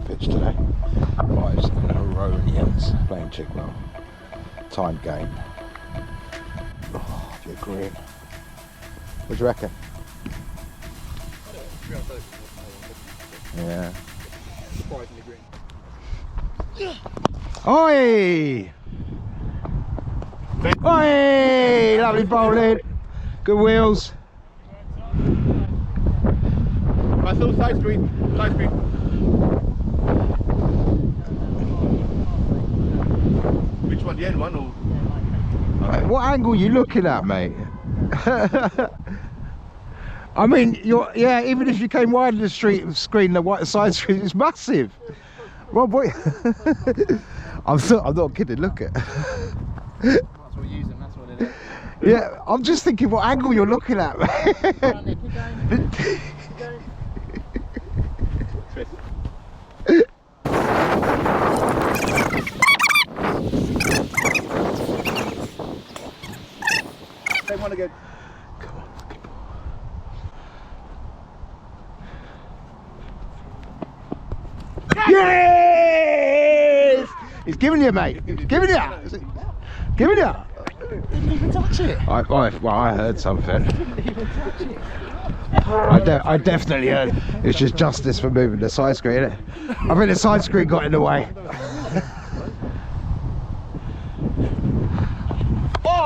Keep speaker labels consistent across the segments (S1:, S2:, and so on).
S1: pitch today. Fives and Heronians playing Chigwell. Time game. Oh, you're green. What do you reckon? Yeah.
S2: Surprisingly green.
S1: Oi! Oi! Lovely bowling. Good wheels.
S2: Russell, side screen. Side screen. Which one? The end one or?
S1: What angle are you looking at, mate? I mean, yeah. Even if you came wide of the screen, the white side screen is massive. Well, boy, I'm not kidding. Look at.
S3: That's what we're using. That's what it is.
S1: Yeah, I'm just thinking what angle you're looking at, mate.
S3: Keep going. Keep going.
S2: Same one again.
S1: Come on, lucky ball. Yes! He's giving you, mate. He's giving you. Giving you.
S3: Didn't even touch it.
S1: Well, I heard something.
S3: Didn't even touch it.
S1: I definitely heard. It's just justice for moving the side screen, isn't it? I think the side screen got in the way.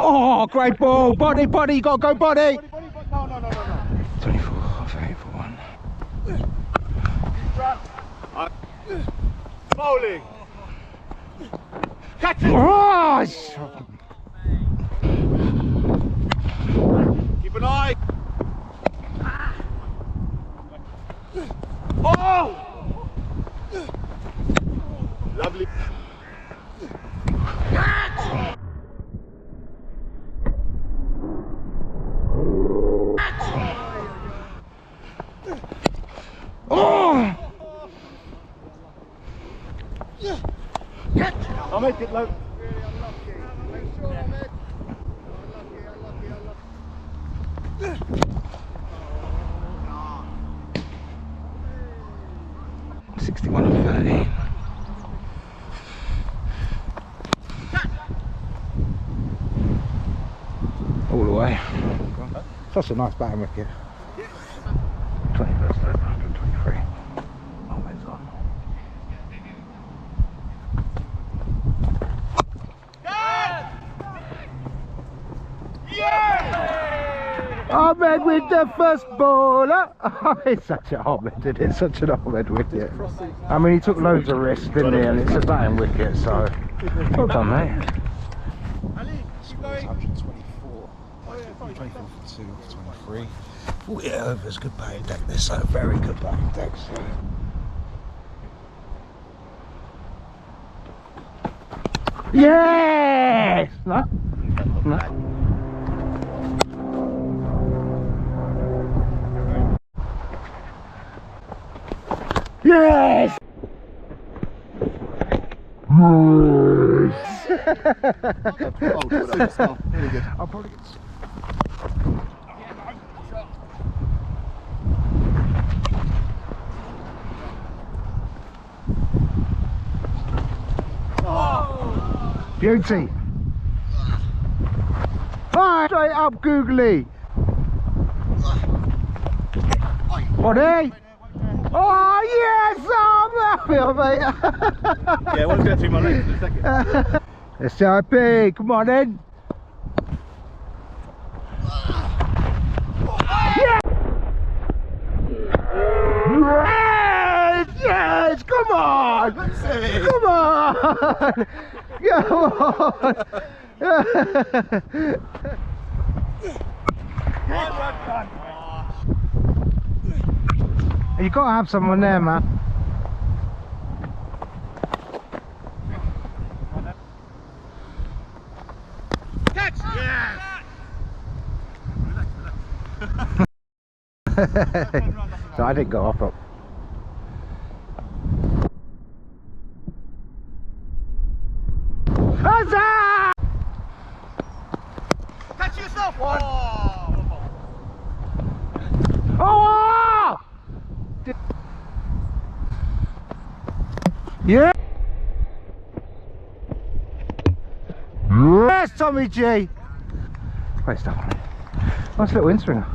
S1: Oh, great ball. Body, you got to go body.
S2: No.
S1: 24, half 8 for 1.
S2: Bowling. Catch it.
S1: Oh,
S2: Keep an eye. Oh! Lovely.
S1: oh.
S2: I'll make it low.
S4: Really unlucky. Make sure, Ahmed. Unlucky.
S1: 61 and 30. All the way. Such a nice batting wicket. 21st, 123. Ahmed's on. Ahmed with the first bowler. Oh, it's such an Ahmed, isn't it? Such an Ahmed wicket. I mean, he took loads of risks, didn't he? And it's a batting wicket, so well done, mate.
S2: Ali, keep going.
S1: 124. 24 for 2 for 23. 40 overs, good batting deck this, so very good batting deck. So. Yes! No? No? Yes! Nice!
S2: Very good.
S1: I'll probably get... Beauty! Right, straight up googly! Body! Oh yes! Oh, I'm happy, mate!
S2: Yeah, one's going through my legs in a second.
S1: SIP, come on in! Yes! Yes! Come on! Come on! Come on! You got to have someone there, man.
S2: Catch! Yes!
S1: So I didn't go off up. Huzzah!
S2: Catch yourself! Oh!
S1: Oh! Yeah. Yes, Tommy G. Great stuff, mate. Nice little in-swinger.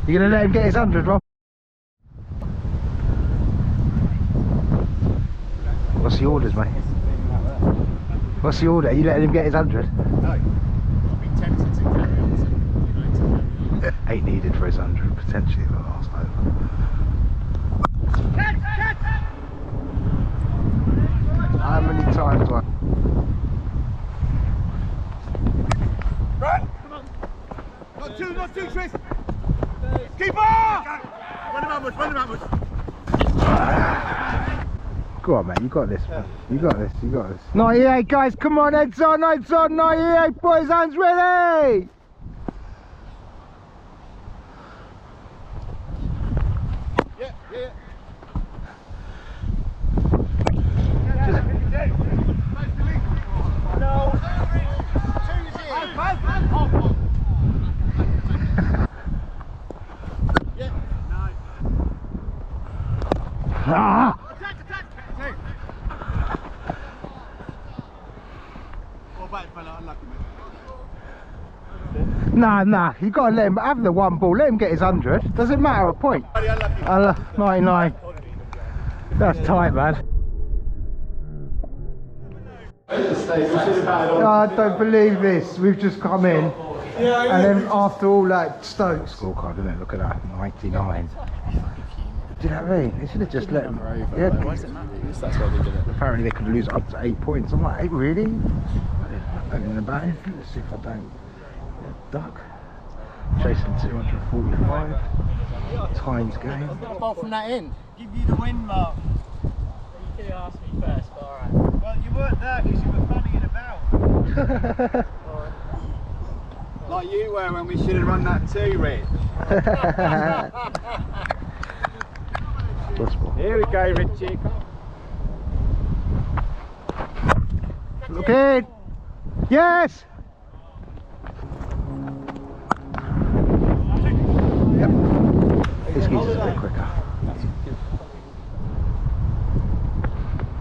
S1: You gonna let him get his 100, Rob? What's the orders, mate? What's the order? Are you letting him get his 100?
S3: No. I'd be tempted to carry on to,
S1: Ain't needed for his 100, potentially the last over. How many times do I...
S2: Right. Come on. Not two, Chris. Keep on! Run him outwards, run him outwards.
S1: Go on, mate, you got this, man. You got this, you got this. 98, guys, come on, heads on, 98, boys, hands ready!
S2: Yeah. No.
S1: Ah!
S2: Attack! Oh, back fella, unlucky, mate.
S1: Nah, you gotta let him have the one ball, let him get his 100. Doesn't matter a point.
S2: Very unlucky.
S1: 99. That's tight, man. I don't believe this. We've just come in, and then after all that Stokes scorecard, isn't it? Look at that, 99. Do you know what I mean? They should have just let them. Yeah.
S3: why does it matter? That's why they did it.
S1: Apparently they could lose up to 8 points. I'm like, 8 really? I don't know about it. Let's see if I don't duck. Chasing 245 times game.
S3: Apart from that end.
S2: Give you the win, Mark.
S3: You could have asked me first, but alright.
S2: Well, you weren't there because you were funnying about. Like you were when we should have run that too, Rich. Here we go, Richie.
S1: Look in. Yes. Yep. This geezer's a bit quicker.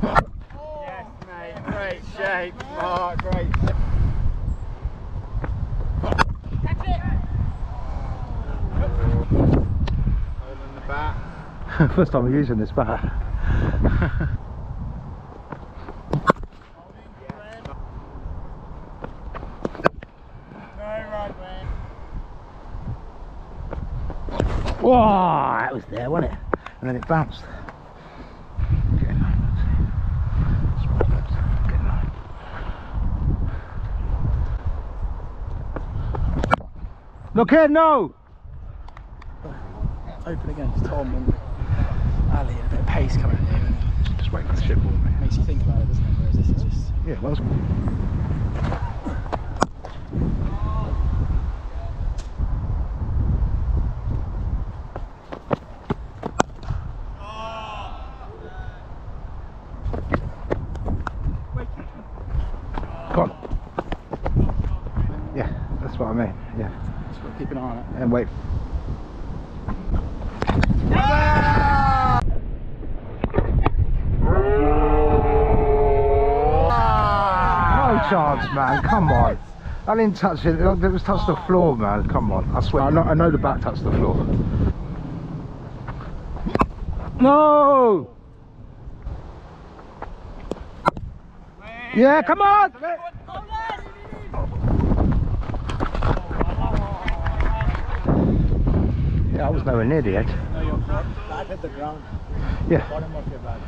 S2: Yes, mate. Great shape, Mark. Great shape. Holding the bat.
S1: First time I'm using this bat. Whoa, that was there, wasn't it? And then it bounced. Getting on, let's see. Getting on. Look here, no!
S3: Open against Tom and Ali, and a bit of pace coming at you. And
S1: Just wait for the shit ball, mate.
S3: makes you think about it, doesn't it? Whereas this is just.
S1: Yeah, well, come on. Yeah, that's what I mean. Yeah,
S3: Just got to keep an eye on it.
S1: and wait. No chance, man. Come on. I didn't touch it. It was touched the floor, man. Come on. I swear. I know the bat touched the floor. No. Yeah, come on. Yeah, I was nowhere near the edge.
S3: No, you're bad at the ground.
S1: Yeah.
S3: Bottom of your bag.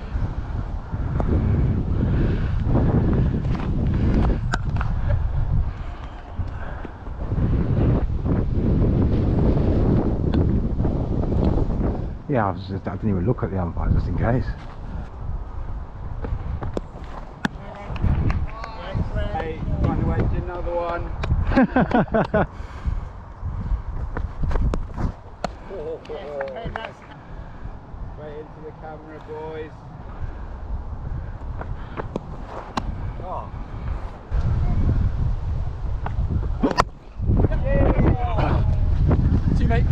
S1: Yeah, I didn't even look at the umpire just in case.
S2: Hey, run away to another one. Straight into the camera, boys. Oh.
S3: Teammate.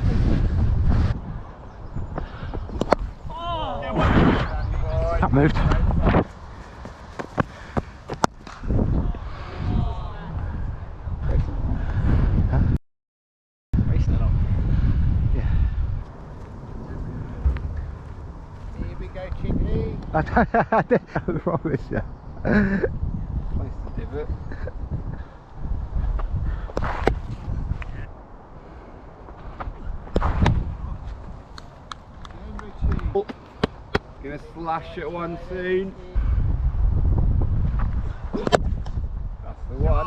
S2: Boys.
S1: That moved.
S3: Racing it up.
S1: Yeah.
S4: Here we go, Chigwell.
S1: I promise you.
S3: Place the divot. Oh, gonna slash at one soon. That's the one.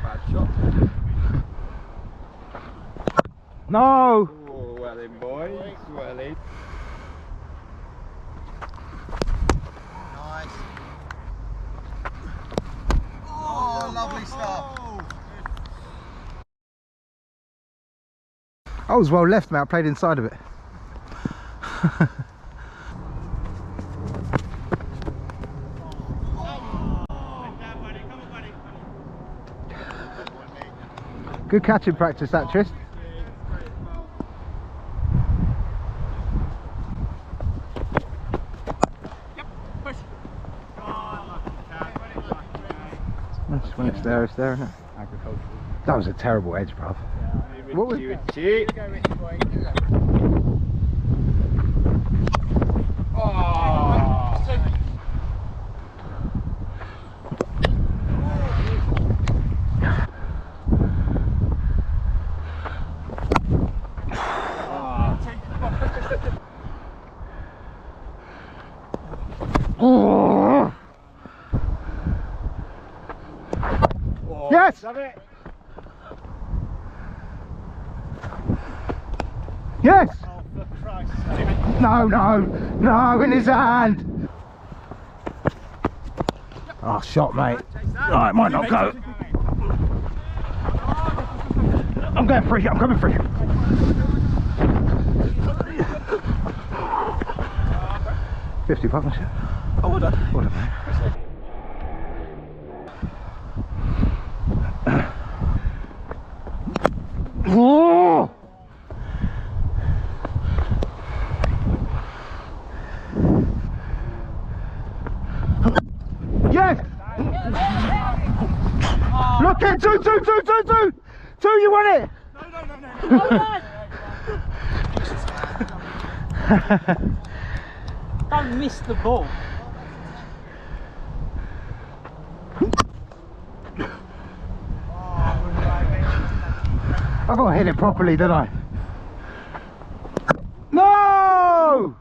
S3: Bad shot.
S1: No!
S3: Oh, well in, boys. Well in.
S4: Nice. Oh, lovely stuff.
S1: I was well left, mate. I played inside of it. Good catching practice, that, Trist. That's when it's there, isn't it?
S3: Agricultural.
S1: That was a terrible edge, bruv. What was
S3: You a cheat. Oh.
S1: Oh. Yes!
S3: Love it.
S1: Yes!
S3: Oh, for Christ's sake.
S1: No, no, no, in his hand! Oh, shot, mate. Oh, it might not go. I'm going free, I'm coming free. £50 partnership.
S3: Oh, well done.
S1: Well done, mate. Oh! Yes! Look at two, you won it!
S5: Don't miss the ball.
S1: I've got to hit it properly, don't I? No!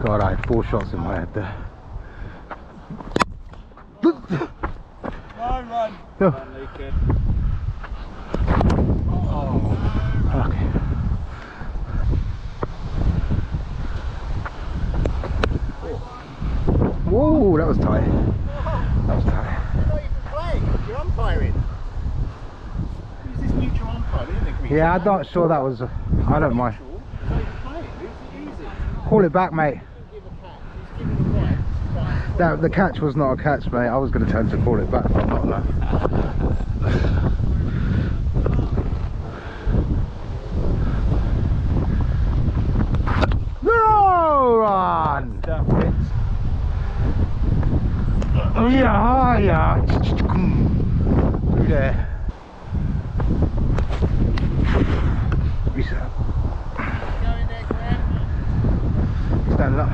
S1: God, I had 4 shots in my head there.
S3: Run.
S1: No.
S3: Run, Lucan.
S1: Okay. Whoa, that was tight. That was tight.
S4: You're not even playing, you're umpiring.
S3: Who's this neutral umpire? Isn't it?
S1: Yeah, I'm not sure that was. I don't mind. Call it back, mate. The catch was not a catch, mate. I was going to tend to call it back, but I'm not now. No run! Oh yeah, yeah. Through there. Reset.
S4: Going there, Graham.
S1: Standing up.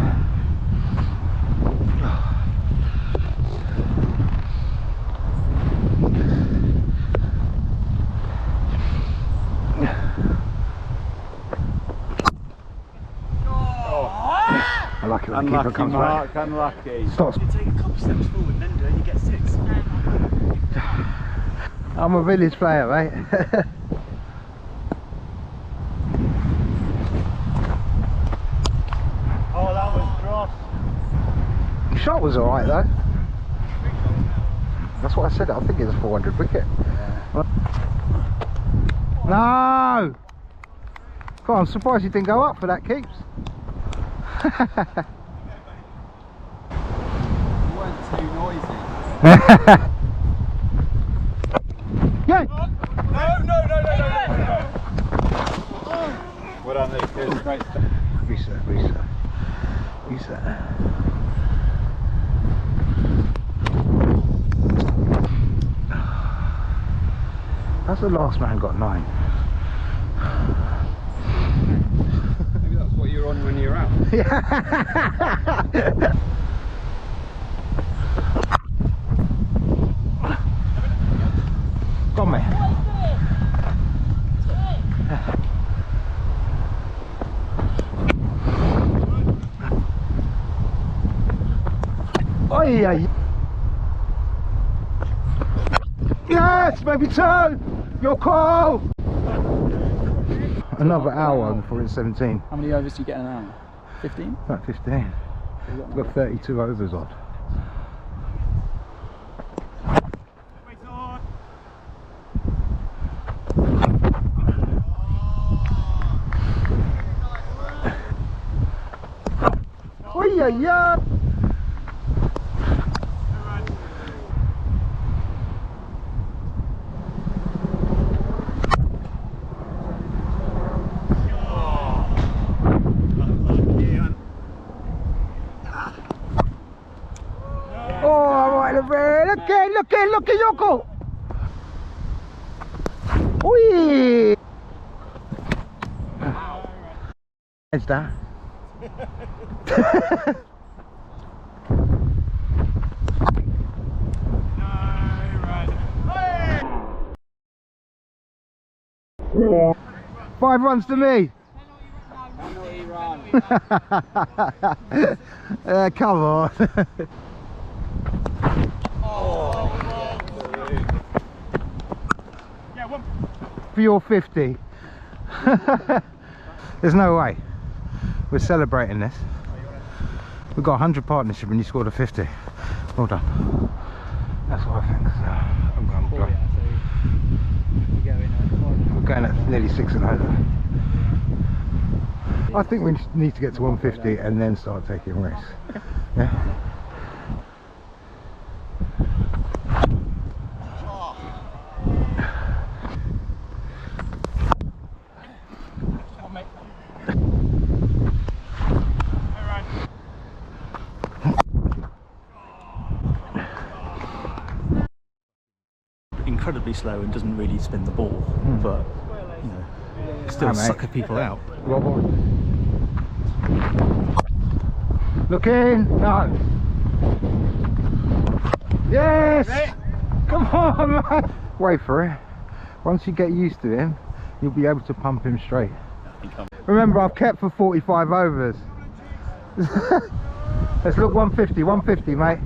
S1: I like it when the keeper
S3: Unlucky,
S1: comes
S3: Mark.
S1: back.
S3: Unlucky.
S1: Stop.
S3: You take a couple steps forward, then do it, you get 6.
S1: I'm a village player, mate.
S3: Oh, that was cross.
S1: Shot was alright though. That's what I said. I think it's a 400 wicket.
S3: Yeah.
S1: No! God, I'm surprised you didn't go up for that keeps.
S3: You weren't too noisy.
S1: Yeah!
S2: No. Well done, Luke. Cheers. Great stuff.
S1: Reset, reset, reset. How's the last man got 9?
S2: Maybe that's what you're on when you're out.
S1: Go on, mate. Oh yeah. Yes, maybe 2. Your call. Another hour before it's 17.
S3: How many overs do you get in an hour? 15?
S1: About 15. I've got 32 overs on. Oh yeah, yeah. Look at Yoko! Oi! Is that? 5 runs to me. Come on. For your 50. There's no way. We're celebrating this. We've got 100 partnership and you scored a 50. Well done. That's what I think. So we're going at nearly 6 and over. I think we need to get to 150 and then start taking risks. Yeah.
S5: Incredibly slow and doesn't really spin the ball, but you know, still sucker people out.
S1: Look in. No. Yes. Come on, man. Wait for it. Once you get used to him, you'll be able to pump him straight. Remember, I've kept for 45 overs. Let's look 150. 150, mate.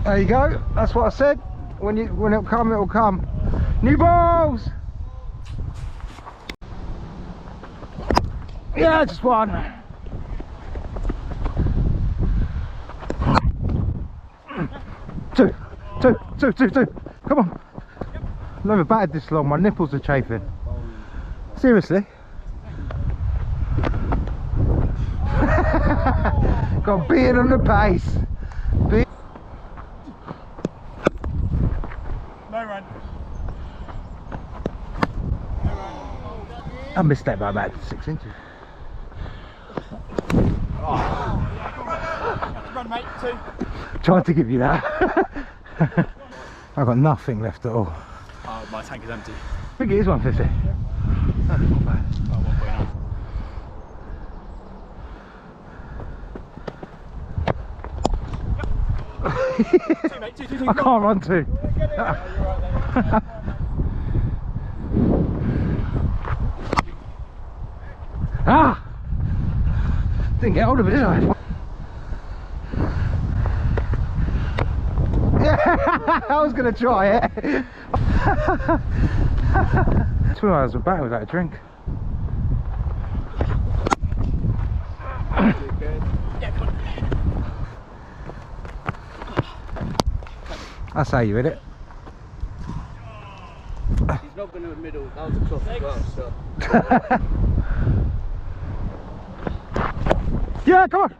S1: There you go. That's what I said. When it'll come, it'll come. New balls. Yeah, just one. Two. Come on. I've never batted this long. My nipples are chafing. Seriously. Got beard on the pace. I missed that by about 6 inches.
S2: Run, mate. 2.
S1: Tried to give you that. I've got nothing left at all.
S5: Oh, my tank is empty.
S1: I think it is 150. Not bad.
S5: Oh, 1.9.
S2: 2, mate. 2.
S1: I can't run 2. Ah! Didn't get hold of it, did I? Yeah, I was going to try it. 2 hours of batting without a drink. That's how you hit it.
S4: He's not going to the middle. That was a cross as well, so.
S1: Yeah, come on.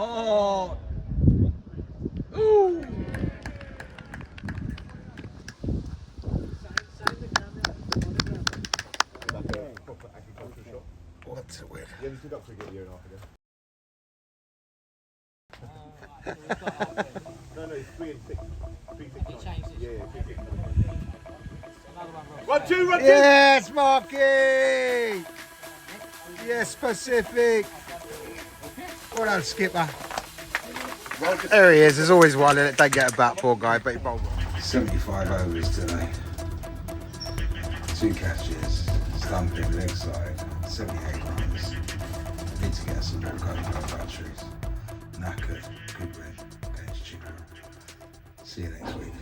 S2: Oh! Ooh!
S1: What's it with?
S2: Yeah, we stood up cricket a year and a half ago. No, it's 3 and 6. 3, 6, 9. Yeah, 3, 6, 9. 1, 2, 1, 2!
S1: Yes, Marky! Yes, Pacific! Well done, skipper. There he is, there's always one in it. Don't get a bat, poor guy, but he bowled well. 75 overs today. 2 catches, stumping leg side, 78 runs. Need to get some more going for batteries. Knackered, good win against Chigwell. See you next week.